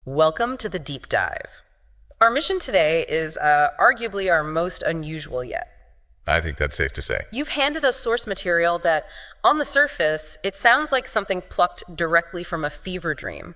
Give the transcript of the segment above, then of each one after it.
Welcome to the deep dive. Our mission today is arguably our most unusual yet. I think that's safe to say. You've handed us source material that, on the surface, it sounds like something plucked directly from a fever dream.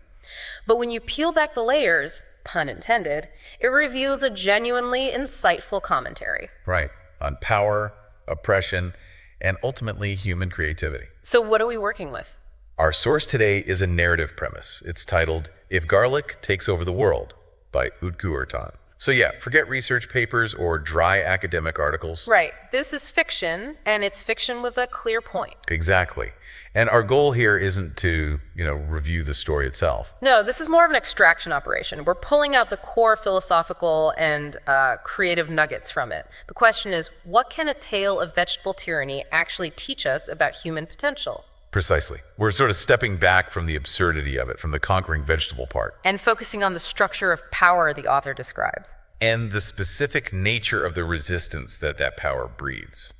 But when you peel back the layers, pun intended, it reveals a genuinely insightful commentary. Right. On power, oppression, and ultimately human creativity. So what are we working with? Our source today is a narrative premise. It's titled, If Garlic Takes Over the World, by Utku Ertan. So yeah, forget research papers or dry academic articles. Right. This is fiction, and it's fiction with a clear point. Exactly. And our goal here isn't to, review the story itself. No, this is more of an extraction operation. We're pulling out the core philosophical and creative nuggets from it. The question is, what can a tale of vegetable tyranny actually teach us about human potential? Precisely. We're sort of stepping back from the absurdity of it, from the conquering vegetable part. And focusing on the structure of power the author describes. And the specific nature of the resistance that power breeds.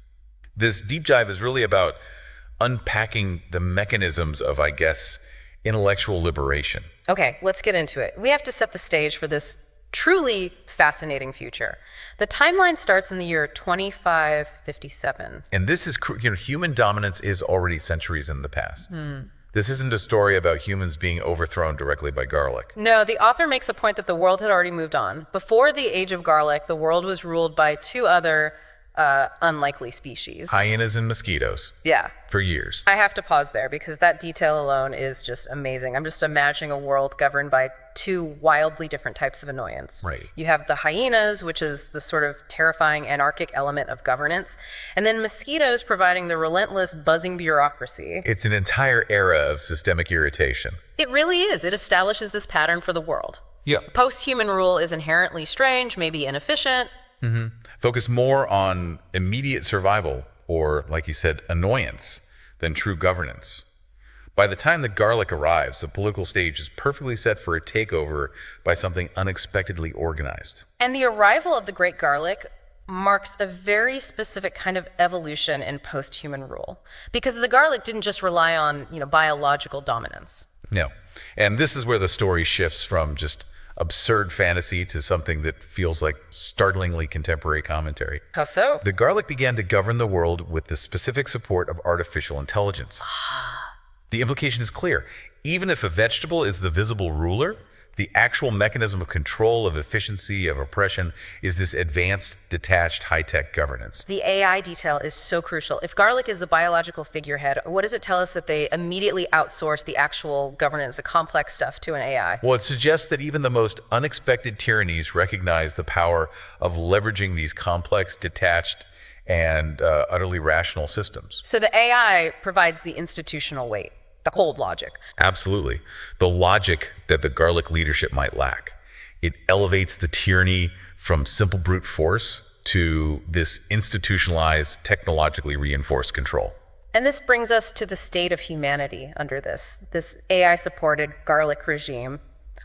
This deep dive is really about unpacking the mechanisms of, intellectual liberation. Okay, let's get into it. We have to set the stage for this truly fascinating future. The timeline starts in the year 2557. And this is, human dominance is already centuries in the past. This isn't a story about humans being overthrown directly by garlic. No, the author makes a point that the world had already moved on. Before the age of garlic, the world was ruled by two other unlikely species. Hyenas and mosquitoes. Yeah. For years. I have to pause there because that detail alone is just amazing. I'm just imagining a world governed by two wildly different types of annoyance. Right. You have the hyenas, which is the sort of terrifying anarchic element of governance, and then mosquitoes providing the relentless buzzing bureaucracy. It's an entire era of systemic irritation. It really is. It establishes this pattern for the world. Yeah. Post-human rule is inherently strange, maybe inefficient. Focus more on immediate survival, or, like you said, annoyance, than true governance. By the time the garlic arrives, the political stage is perfectly set for a takeover by something unexpectedly organized. And the arrival of the Great Garlic marks a very specific kind of evolution in post-human rule. Because the garlic didn't just rely on, biological dominance. No. And this is where the story shifts from just absurd fantasy to something that feels like startlingly contemporary commentary. How so? The garlic began to govern the world with the specific support of artificial intelligence. The implication is clear. Even if a vegetable is the visible ruler, the actual mechanism of control, of efficiency, of oppression is this advanced, detached, high-tech governance. The AI detail is so crucial. If garlic is the biological figurehead, what does it tell us that they immediately outsource the actual governance, the complex stuff, to an AI? Well, it suggests that even the most unexpected tyrannies recognize the power of leveraging these complex, detached, and utterly rational systems. So the AI provides the institutional weight. The cold logic. Absolutely. The logic that the garlic leadership might lack. It elevates the tyranny from simple brute force to this institutionalized, technologically reinforced control. And this brings us to the state of humanity under this AI-supported garlic regime.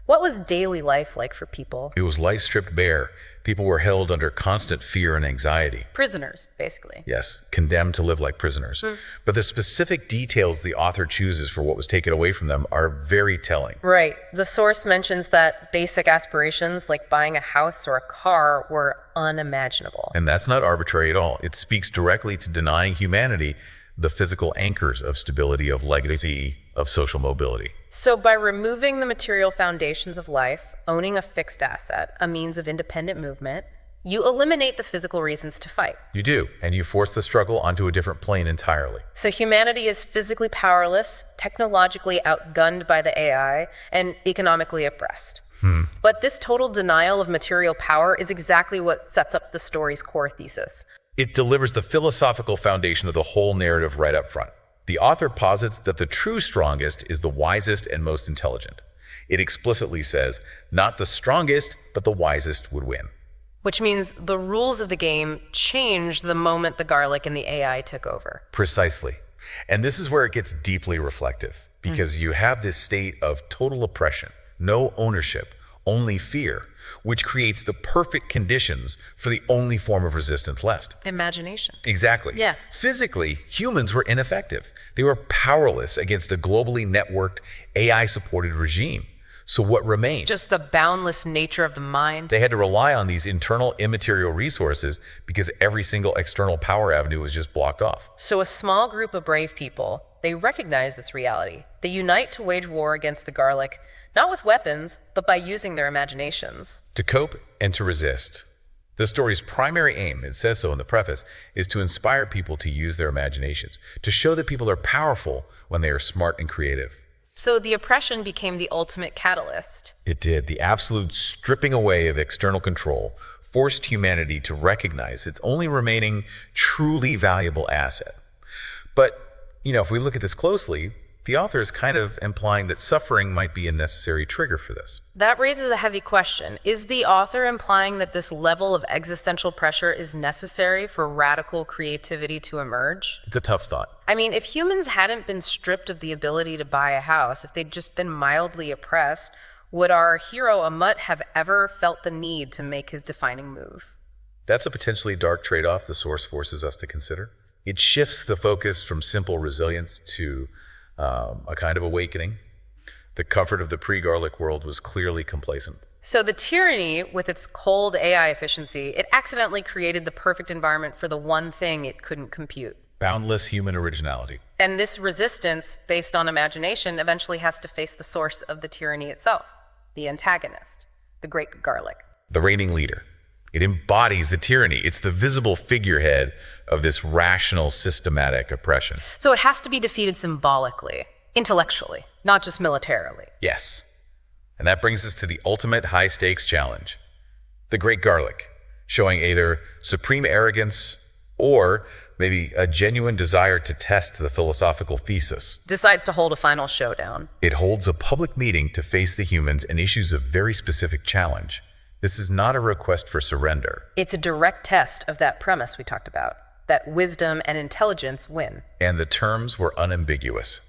What was daily life like for people? It was life stripped bare. People were held under constant fear and anxiety. Prisoners, basically. Yes, condemned to live like prisoners. But the specific details the author chooses for what was taken away from them are very telling. Right. The source mentions that basic aspirations like buying a house or a car were unimaginable. And that's not arbitrary at all. It speaks directly to denying humanity the physical anchors of stability, of legacy, of social mobility. So by removing the material foundations of life, owning a fixed asset, a means of independent movement, you eliminate the physical reasons to fight. You do, and you force the struggle onto a different plane entirely. So humanity is physically powerless, technologically outgunned by the AI, and economically oppressed. But this total denial of material power is exactly what sets up the story's core thesis. It delivers the philosophical foundation of the whole narrative right up front. The author posits that the true strongest is the wisest and most intelligent. It explicitly says, not the strongest, but the wisest would win. Which means the rules of the game changed the moment the garlic and the AI took over. Precisely. And this is where it gets deeply reflective, because you have this state of total oppression, no ownership, only fear, which creates the perfect conditions for the only form of resistance left. Imagination. Exactly. Yeah. Physically, humans were ineffective. They were powerless against a globally networked, AI-supported regime. So what remained? Just the boundless nature of the mind. They had to rely on these internal immaterial resources because every single external power avenue was just blocked off. So a small group of brave people, they recognize this reality. They unite to wage war against the Garlic, not with weapons, but by using their imaginations. To cope and to resist. The story's primary aim, it says so in the preface, is to inspire people to use their imaginations, to show that people are powerful when they are smart and creative. So the oppression became the ultimate catalyst. It did. The absolute stripping away of external control forced humanity to recognize its only remaining truly valuable asset. But, if we look at this closely, the author is kind of implying that suffering might be a necessary trigger for this. That raises a heavy question. Is the author implying that this level of existential pressure is necessary for radical creativity to emerge? It's a tough thought. I mean, if humans hadn't been stripped of the ability to buy a house, if they'd just been mildly oppressed, would our hero Amut have ever felt the need to make his defining move? That's a potentially dark trade-off the source forces us to consider. It shifts the focus from simple resilience to a kind of awakening. The comfort of the pre-Garlic world was clearly complacent. So the tyranny, with its cold AI efficiency, it accidentally created the perfect environment for the one thing it couldn't compute. Boundless human originality. And this resistance, based on imagination, eventually has to face the source of the tyranny itself, the antagonist, the Great Garlic. The reigning leader. It embodies the tyranny. It's the visible figurehead of this rational, systematic oppression. So it has to be defeated symbolically, intellectually, not just militarily. Yes. And that brings us to the ultimate high-stakes challenge. The Great Garlic, showing either supreme arrogance or maybe a genuine desire to test the philosophical thesis. Decides to hold a final showdown. It holds a public meeting to face the humans and issues a very specific challenge. This is not a request for surrender. It's a direct test of that premise we talked about, that wisdom and intelligence win. And the terms were unambiguous.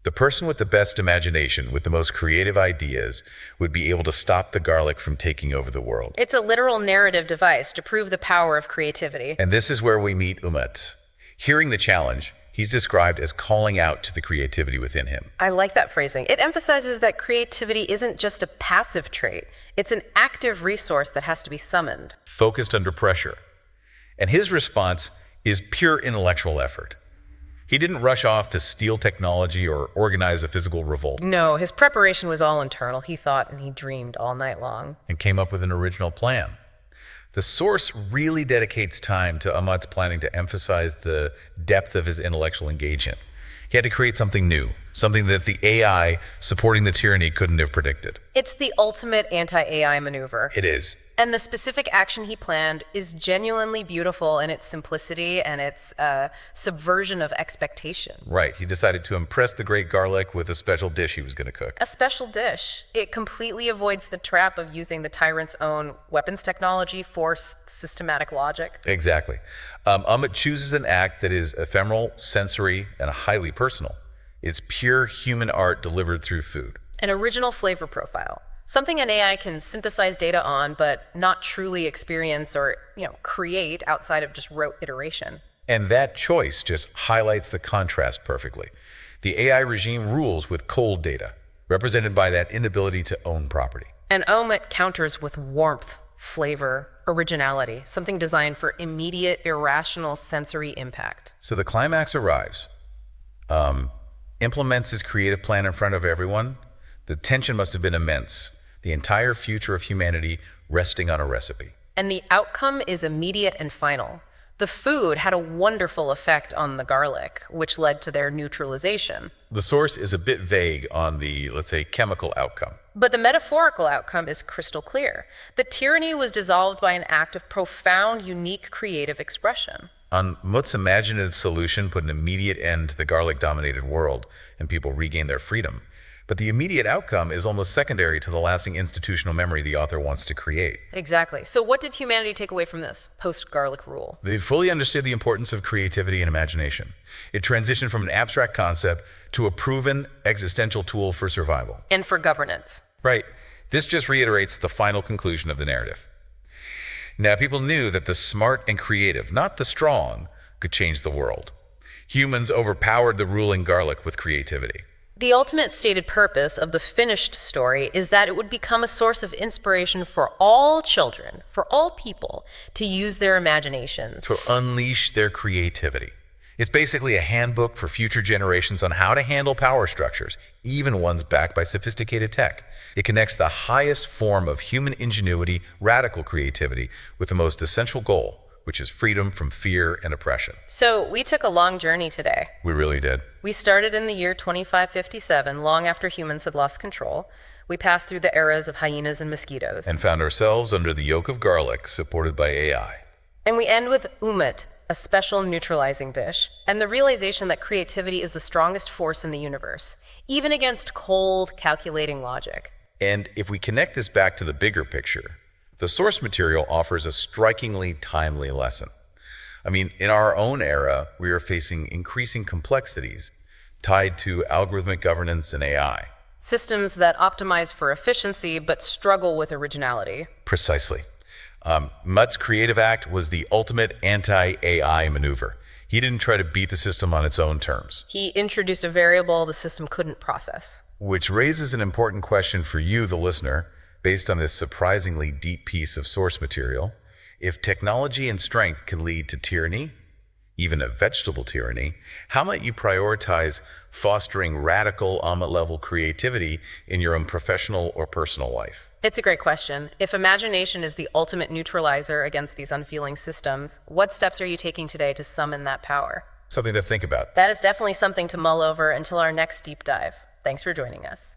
The person with the best imagination, with the most creative ideas, would be able to stop the Garlic from taking over the world. It's a literal narrative device to prove the power of creativity. And this is where we meet Amut. Hearing the challenge, he's described as calling out to the creativity within him. I like that phrasing. It emphasizes that creativity isn't just a passive trait. It's an active resource that has to be summoned. Focused under pressure. And his response is pure intellectual effort. He didn't rush off to steal technology or organize a physical revolt. No, his preparation was all internal. He thought and he dreamed all night long. And came up with an original plan. The source really dedicates time to Amut's planning to emphasize the depth of his intellectual engagement. He had to create something new, something that the AI supporting the tyranny couldn't have predicted. It's the ultimate anti-AI maneuver. It is. And the specific action he planned is genuinely beautiful in its simplicity and its subversion of expectation. Right. He decided to impress the Great Garlic with a special dish he was going to cook. A special dish. It completely avoids the trap of using the tyrant's own weapons technology for systematic logic. Exactly. Amut chooses an act that is ephemeral, sensory, and highly personal. It's pure human art delivered through food. An original flavor profile. Something an AI can synthesize data on, but not truly experience or, create outside of just rote iteration. And that choice just highlights the contrast perfectly. The AI regime rules with cold data, represented by that inability to own property. And Amut counters with warmth, flavor, originality, something designed for immediate, irrational sensory impact. So the climax arrives, implements his creative plan in front of everyone. The tension must have been immense. The entire future of humanity resting on a recipe. And the outcome is immediate and final. The food had a wonderful effect on the Garlic, which led to their neutralization. The source is a bit vague on the, let's say, chemical outcome. But the metaphorical outcome is crystal clear. The tyranny was dissolved by an act of profound, unique creative expression. Amut's imaginative solution put an immediate end to the Garlic-dominated world, and people regained their freedom. But the immediate outcome is almost secondary to the lasting institutional memory the author wants to create. Exactly. So what did humanity take away from this post-Garlic rule? They fully understood the importance of creativity and imagination. It transitioned from an abstract concept to a proven existential tool for survival. And for governance. Right. This just reiterates the final conclusion of the narrative. Now, people knew that the smart and creative, not the strong, could change the world. Humans overpowered the ruling Garlic with creativity. The ultimate stated purpose of the finished story is that it would become a source of inspiration for all children, for all people, to use their imaginations. To unleash their creativity. It's basically a handbook for future generations on how to handle power structures, even ones backed by sophisticated tech. It connects the highest form of human ingenuity, radical creativity, with the most essential goal, which is freedom from fear and oppression. So we took a long journey today. We really did. We started in the year 2557, long after humans had lost control. We passed through the eras of hyenas and mosquitoes. And found ourselves under the yoke of garlic, supported by AI. And we end with Umut, a special neutralizing dish, and the realization that creativity is the strongest force in the universe, even against cold, calculating logic. And if we connect this back to the bigger picture, the source material offers a strikingly timely lesson. I mean, in our own era, we are facing increasing complexities tied to algorithmic governance and AI. Systems that optimize for efficiency but struggle with originality. Precisely. Mutt's Creative Act was the ultimate anti-AI maneuver. He didn't try to beat the system on its own terms. He introduced a variable the system couldn't process. Which raises an important question for you, the listener, based on this surprisingly deep piece of source material. If technology and strength can lead to tyranny, even a vegetable tyranny, how might you prioritize fostering radical Amit-level creativity in your own professional or personal life? It's a great question. If imagination is the ultimate neutralizer against these unfeeling systems, what steps are you taking today to summon that power? Something to think about. That is definitely something to mull over until our next deep dive. Thanks for joining us.